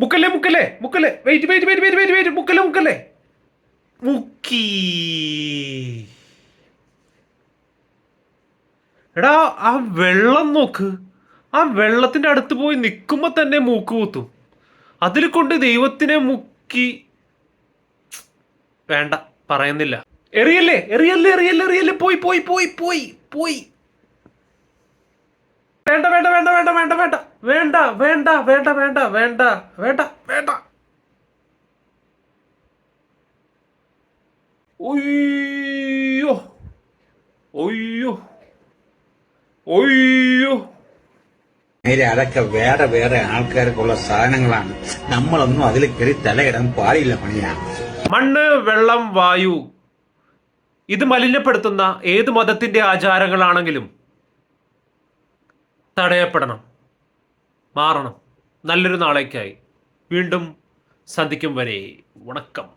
മുക്കല്ലേ മുക്കല്ലേ മുക്കല്ലേ wait wait wait wait wait wait മുക്കല്ലേ മുക്കല്ലേ മുക്കി. എടാ ആ വെള്ളം നോക്ക്. ആ വെള്ളത്തിന്റെ അടുത്ത് പോയി നിൽക്കുമ്പോ തന്നെ മൂക്ക് കുത്തും. അതിൽ കൊണ്ട് ദൈവത്തിനെ മുക്കി. വേണ്ട, പറയുന്നില്ല. എറിയല്ലേ എറിയല്ലേ എറിയല്ലേ എറിയല്ലേ, പോയി പോയി പോയി പോയി പോയി. വേണ്ട വേണ്ട വേണ്ട വേണ്ട വേണ്ട വേണ്ട വേണ്ട വേണ്ട വേണ്ട വേണ്ട വേണ്ട വേണ്ട വേണ്ട. ഒയ്യോ ഒയ്യോ ഒയ്യോ. നേരെ അതൊക്കെ വേറെ വേറെ ആൾക്കാർക്കുള്ള സാധനങ്ങളാണ്. നമ്മളൊന്നും അതിൽ കയറി തലയിടാൻ പാടില്ല പണിയാണ്. മണ്ണ്, വെള്ളം, വായു, ഇത് മലിനപ്പെടുത്തുന്ന ഏത് മതത്തിന്റെ ആചാരങ്ങളാണെങ്കിലും തടയപ്പെടണം, മാറണം. നല്ലൊരു നാളേക്കായി വീണ്ടും സന്ധിക്കും വരെ വണക്കം.